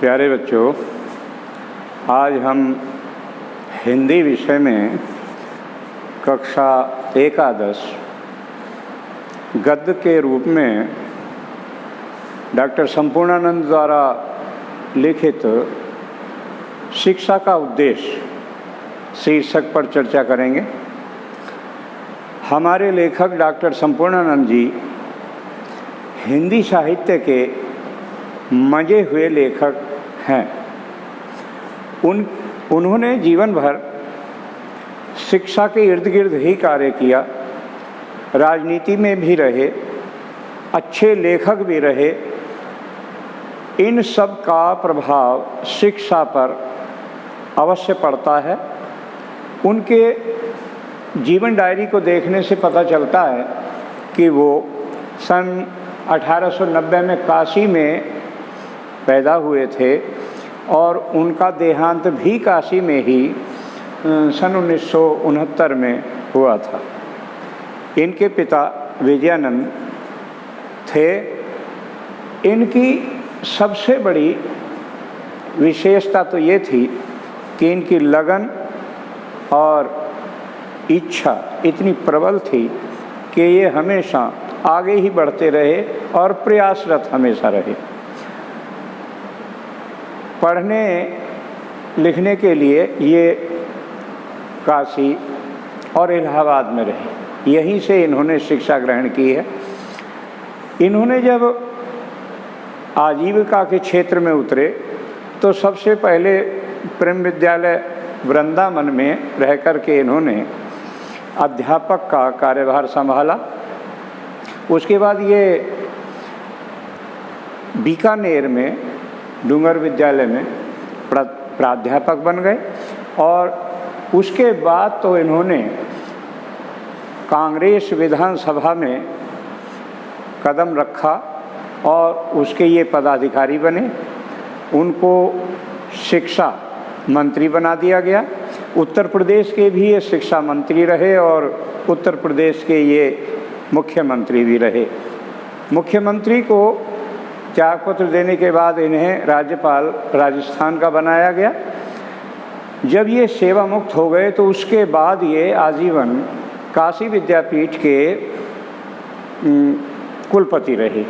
प्यारे बच्चों, आज हम हिंदी विषय में कक्षा एकादश गद्य के रूप में डॉक्टर संपूर्णानंद द्वारा लिखित शिक्षा का उद्देश्य शीर्षक पर चर्चा करेंगे। हमारे लेखक डॉक्टर संपूर्णानंद जी हिंदी साहित्य के मजे हुए लेखक हैं। उन्होंने जीवन भर शिक्षा के इर्द गिर्द ही कार्य किया, राजनीति में भी रहे, अच्छे लेखक भी रहे। इन सब का प्रभाव शिक्षा पर अवश्य पड़ता है। उनके जीवन डायरी को देखने से पता चलता है कि वो सन 1890 में काशी में पैदा हुए थे और उनका देहांत भी काशी में ही सन 1969 में हुआ था। इनके पिता विजयानंद थे। इनकी सबसे बड़ी विशेषता तो ये थी कि इनकी लगन और इच्छा इतनी प्रबल थी कि ये हमेशा आगे ही बढ़ते रहे और प्रयासरत हमेशा रहे। पढ़ने लिखने के लिए ये काशी और इलाहाबाद में रहे। यहीं से इन्होंने शिक्षा ग्रहण की है। इन्होंने जब आजीविका के क्षेत्र में उतरे तो सबसे पहले प्रेम विद्यालय वृंदावन में रह कर के इन्होंने अध्यापक का कार्यभार संभाला। उसके बाद ये बीकानेर में डूंगर विद्यालय में प्राध्यापक बन गए और उसके बाद तो इन्होंने कांग्रेस विधानसभा में कदम रखा और उसके ये पदाधिकारी बने। उनको शिक्षा मंत्री बना दिया गया। उत्तर प्रदेश के भी ये शिक्षा मंत्री रहे और उत्तर प्रदेश के ये मुख्यमंत्री भी रहे। मुख्यमंत्री को त्यागपत्र देने के बाद इन्हें राज्यपाल राजस्थान का बनाया गया। जब ये सेवा मुक्त हो गए तो उसके बाद ये आजीवन काशी विद्यापीठ के कुलपति रहे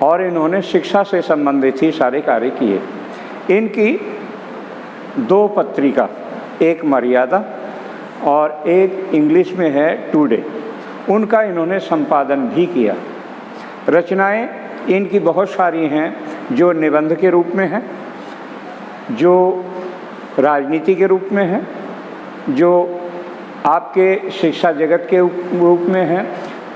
और इन्होंने शिक्षा से संबंधित ही सारे कार्य किए। इनकी दो पत्रिका, एक मर्यादा और एक इंग्लिश में है टुडे, उनका इन्होंने संपादन भी किया। रचनाएं इनकी बहुत सारी हैं जो निबंध के रूप में हैं, जो राजनीति के रूप में हैं, जो आपके शिक्षा जगत के रूप में हैं।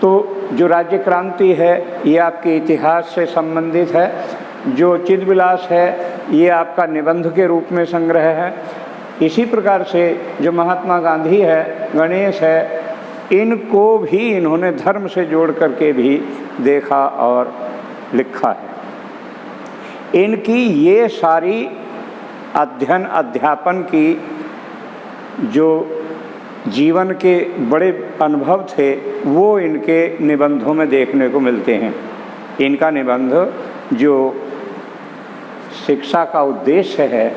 तो जो राज्य क्रांति है ये आपके इतिहास से संबंधित है। जो चिदविलास है ये आपका निबंध के रूप में संग्रह है। इसी प्रकार से जो महात्मा गांधी है, गणेश है, इनको भी इन्होंने धर्म से जोड़ करके भी देखा और लिखा है। इनकी ये सारी अध्ययन अध्यापन की जो जीवन के बड़े अनुभव थे वो इनके निबंधों में देखने को मिलते हैं। इनका निबंध जो शिक्षा का उद्देश्य है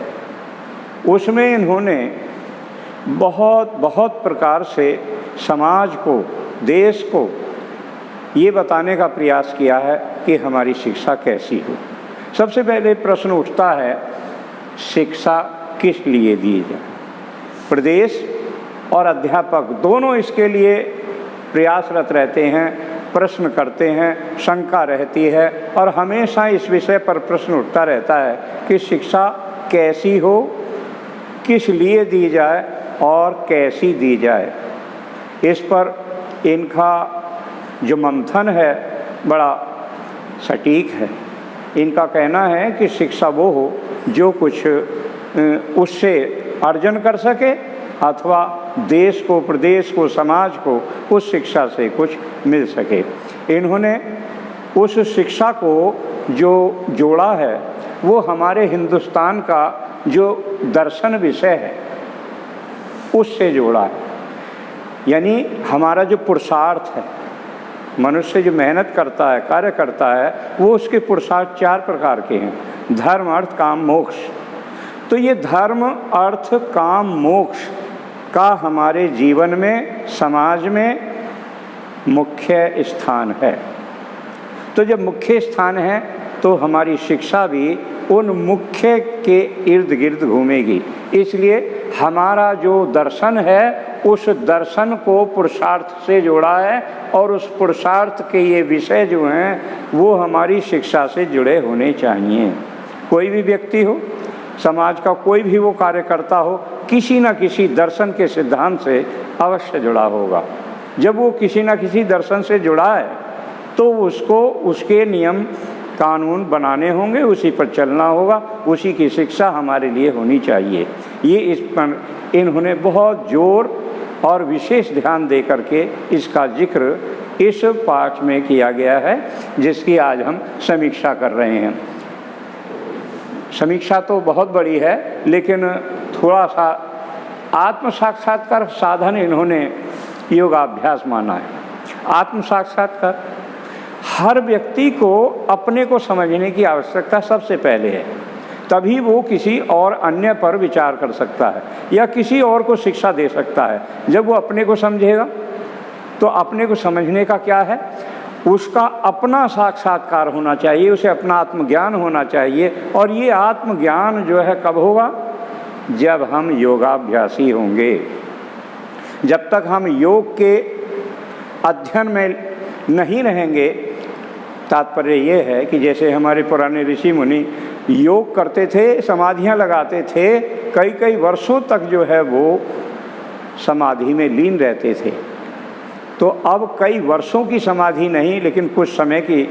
उसमें इन्होंने बहुत प्रकार से समाज को, देश को ये बताने का प्रयास किया है कि हमारी शिक्षा कैसी हो। सबसे पहले प्रश्न उठता है, शिक्षा किस लिए दी जाए? प्रदेश और अध्यापक दोनों इसके लिए प्रयासरत रहते हैं, प्रश्न करते हैं, शंका रहती है और हमेशा इस विषय पर प्रश्न उठता रहता है कि शिक्षा कैसी हो, किस लिए दी जाए और कैसी दी जाए। इस पर इनका जो मंथन है बड़ा सटीक है। इनका कहना है कि शिक्षा वो हो जो कुछ उससे अर्जन कर सके अथवा देश को, प्रदेश को, समाज को उस शिक्षा से कुछ मिल सके। इन्होंने उस शिक्षा को जो जोड़ा है वो हमारे हिंदुस्तान का जो दर्शन विषय है उससे जोड़ा है। यानी हमारा जो पुरुषार्थ है मनुष्य जो मेहनत करता है, कार्य करता है, वो उसके पुरुषार्थ 4 प्रकार के हैं, धर्म, अर्थ, काम, मोक्ष। तो ये धर्म, अर्थ, काम, मोक्ष का हमारे जीवन में, समाज में मुख्य स्थान है। तो जब मुख्य स्थान है तो हमारी शिक्षा भी उन मुख्य के इर्द गिर्द घूमेगी। इसलिए हमारा जो दर्शन है उस दर्शन को पुरुषार्थ से जोड़ा है और उस पुरुषार्थ के ये विषय जो हैं वो हमारी शिक्षा से जुड़े होने चाहिए। कोई भी व्यक्ति हो, समाज का कोई भी वो कार्य करता हो, किसी न किसी दर्शन के सिद्धांत से अवश्य जुड़ा होगा। जब वो किसी न किसी दर्शन से जुड़ा है तो उसको उसके नियम कानून बनाने होंगे, उसी पर चलना होगा, उसी की शिक्षा हमारे लिए होनी चाहिए। ये इस पर इन्होंने बहुत जोर और विशेष ध्यान दे करके इसका जिक्र इस पाठ में किया गया है, जिसकी आज हम समीक्षा कर रहे हैं। समीक्षा तो बहुत बड़ी है, लेकिन थोड़ा सा आत्म साक्षात्कार साधन इन्होंने योगाभ्यास माना है। आत्म साक्षात्कार हर व्यक्ति को अपने को समझने की आवश्यकता सबसे पहले है, तभी वो किसी और अन्य पर विचार कर सकता है या किसी और को शिक्षा दे सकता है। जब वो अपने को समझेगा तो अपने को समझने का क्या है, उसका अपना साक्षात्कार होना चाहिए, उसे अपना आत्मज्ञान होना चाहिए। और ये आत्मज्ञान जो है कब होगा, जब हम योगाभ्यासी होंगे। जब तक हम योग के अध्ययन में नहीं रहेंगे, तात्पर्य ये है कि जैसे हमारे पुराने ऋषि मुनि योग करते थे, समाधियां लगाते थे, कई कई वर्षों तक जो है वो समाधि में लीन रहते थे। तो अब कई वर्षों की समाधि नहीं, लेकिन कुछ समय की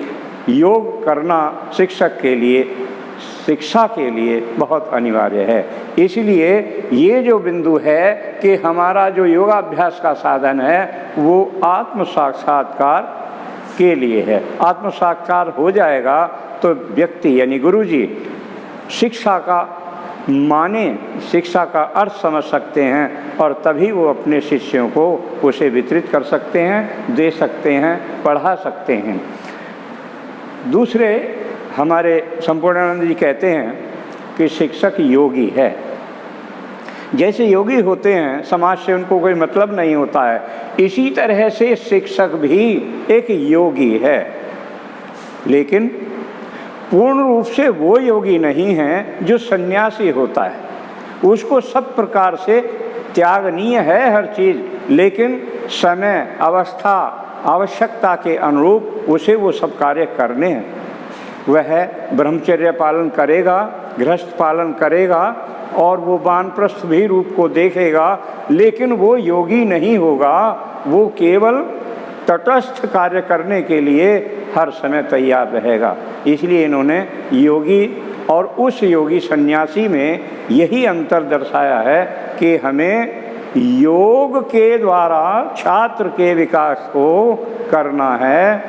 योग करना शिक्षक के लिए, शिक्षा के लिए बहुत अनिवार्य है। इसलिए ये जो बिंदु है कि हमारा जो योगाभ्यास का साधन है वो आत्म साक्षात्कार के लिए है। आत्म साक्षात्कार हो जाएगा तो व्यक्ति यानी गुरुजी शिक्षा का माने, शिक्षा का अर्थ समझ सकते हैं और तभी वो अपने शिष्यों को उसे वितरित कर सकते हैं, दे सकते हैं, पढ़ा सकते हैं। दूसरे हमारे संपूर्णानंद जी कहते हैं कि शिक्षक योगी है। जैसे योगी होते हैं, समाज से उनको कोई मतलब नहीं होता है, इसी तरह से शिक्षक भी एक योगी है, लेकिन पूर्ण रूप से वो योगी नहीं है जो सन्यासी होता है। उसको सब प्रकार से त्यागनीय है हर चीज़, लेकिन समय, अवस्था, आवश्यकता के अनुरूप उसे वो सब कार्य करने हैं। वह ब्रह्मचर्य पालन करेगा, गृहस्थ पालन करेगा और वो वानप्रस्थ भी रूप को देखेगा, लेकिन वो योगी नहीं होगा। वो केवल तटस्थ कार्य करने के लिए हर समय तैयार रहेगा। इसलिए इन्होंने योगी और उस योगी सन्यासी में यही अंतर दर्शाया है कि हमें योग के द्वारा छात्र के विकास को करना है।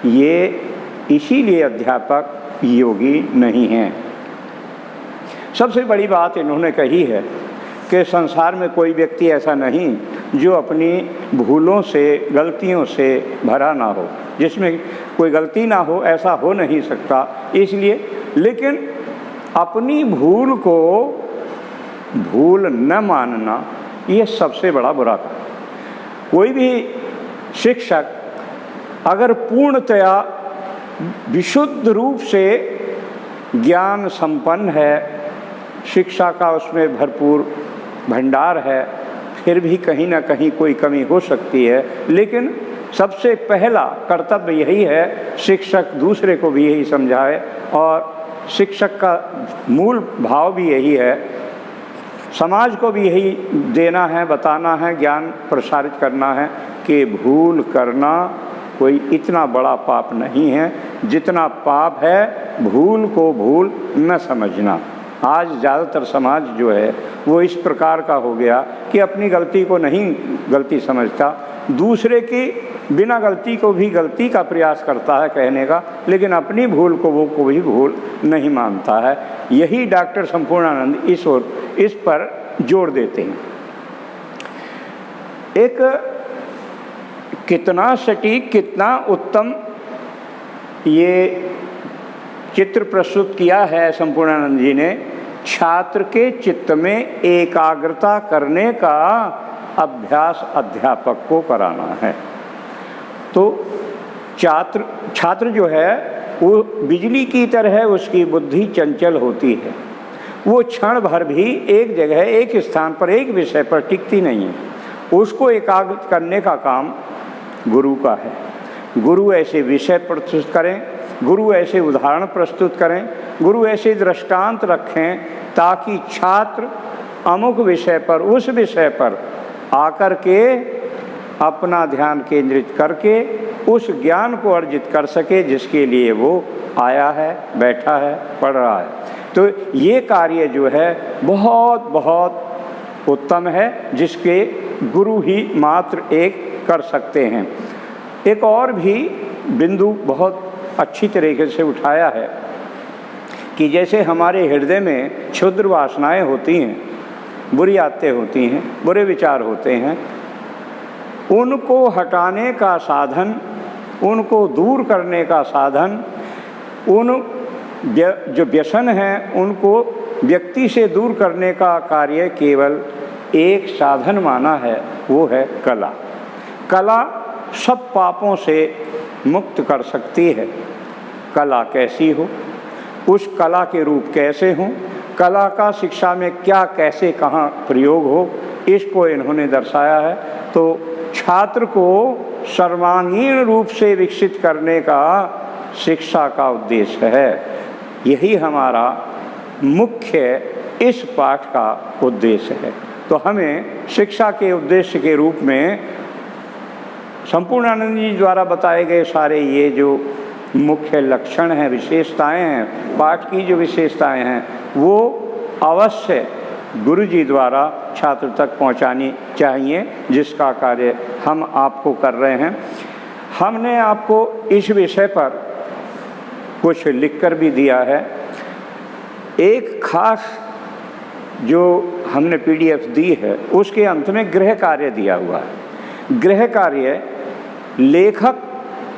ये इसीलिए अध्यापक योगी नहीं हैं। सबसे बड़ी बात इन्होंने कही है कि संसार में कोई व्यक्ति ऐसा नहीं जो अपनी भूलों से, गलतियों से भरा ना हो, जिसमें कोई गलती ना हो, ऐसा हो नहीं सकता। इसलिए लेकिन अपनी भूल को भूल न मानना ये सबसे बड़ा बुरा काम। कोई भी शिक्षक अगर पूर्णतया विशुद्ध रूप से ज्ञान संपन्न है, शिक्षा का उसमें भरपूर भंडार है, फिर भी कहीं ना कहीं कोई कमी हो सकती है। लेकिन सबसे पहला कर्तव्य यही है, शिक्षक दूसरे को भी यही समझाए और शिक्षक का मूल भाव भी यही है, समाज को भी यही देना है, बताना है, ज्ञान प्रसारित करना है कि भूल करना कोई इतना बड़ा पाप नहीं है जितना पाप है भूल को भूल न समझना। आज ज़्यादातर समाज जो है वो इस प्रकार का हो गया कि अपनी गलती को नहीं गलती समझता, दूसरे की बिना गलती को भी गलती का प्रयास करता है कहने का, लेकिन अपनी भूल को वो कोई भूल नहीं मानता है। यही डॉक्टर संपूर्णानंद इस पर जोर देते हैं। एक कितना सटीक, कितना उत्तम ये चित्र प्रस्तुत किया है संपूर्णानंद जी ने। छात्र के चित्त में एकाग्रता करने का अभ्यास अध्यापक को कराना है। तो छात्र जो है वो बिजली की तरह उसकी बुद्धि चंचल होती है, वो क्षण भर भी एक जगह, एक स्थान पर, एक विषय पर टिकती नहीं है। उसको एकाग्र करने का काम गुरु का है। गुरु ऐसे विषय प्रस्तुत करें, गुरु ऐसे उदाहरण प्रस्तुत करें, गुरु ऐसे दृष्टांत रखें ताकि छात्र अमुक विषय पर, उस विषय पर आकर के अपना ध्यान केंद्रित करके उस ज्ञान को अर्जित कर सके जिसके लिए वो आया है, बैठा है, पढ़ रहा है। तो ये कार्य जो है बहुत बहुत उत्तम है, जिसके गुरु ही मात्र एक कर सकते हैं। एक और भी बिंदु बहुत अच्छी तरीके से उठाया है कि जैसे हमारे हृदय में क्षुद्र वासनाएं होती हैं, बुरी आदतें होती हैं, बुरे विचार होते हैं, उनको हटाने का साधन, उनको दूर करने का साधन, उन जो व्यसन हैं उनको व्यक्ति से दूर करने का कार्य केवल एक साधन माना है, वो है कला। कला सब पापों से मुक्त कर सकती है। कला कैसी हो, उस कला के रूप कैसे हों, कला का शिक्षा में क्या, कैसे, कहाँ प्रयोग हो, इसको इन्होंने दर्शाया है। तो छात्र को सर्वांगीण रूप से विकसित करने का शिक्षा का उद्देश्य है। यही हमारा मुख्य इस पाठ का उद्देश्य है। तो हमें शिक्षा के उद्देश्य के रूप में संपूर्णानंद जी द्वारा बताए गए सारे ये जो मुख्य लक्षण हैं, विशेषताएं हैं, पाठ की जो विशेषताएं हैं, वो अवश्य गुरु जी द्वारा छात्र तक पहुंचानी चाहिए, जिसका कार्य हम आपको कर रहे हैं। हमने आपको इस विषय पर कुछ लिखकर भी दिया है। एक खास जो हमने PDF दी है, उसके अंत में गृह कार्य दिया हुआ है। गृह कार्य लेखक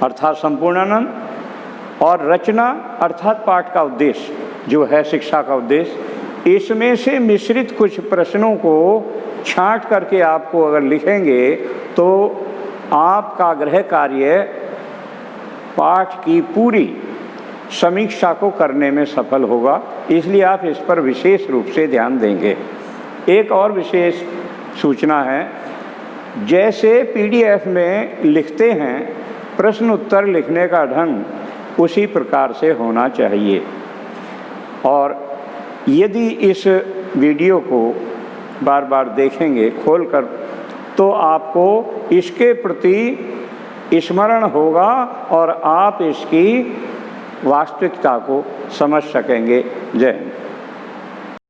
अर्थात संपूर्णानंद और रचना अर्थात पाठ का उद्देश्य जो है, शिक्षा का उद्देश्य, इसमें से मिश्रित कुछ प्रश्नों को छांट करके आपको अगर लिखेंगे तो आपका गृह कार्य पाठ की पूरी समीक्षा को करने में सफल होगा। इसलिए आप इस पर विशेष रूप से ध्यान देंगे। एक और विशेष सूचना है, जैसे PDF में लिखते हैं, प्रश्न उत्तर लिखने का ढंग उसी प्रकार से होना चाहिए। और यदि इस वीडियो को बार बार देखेंगे खोलकर, तो आपको इसके प्रति स्मरण होगा और आप इसकी वास्तविकता को समझ सकेंगे। जय हिंद।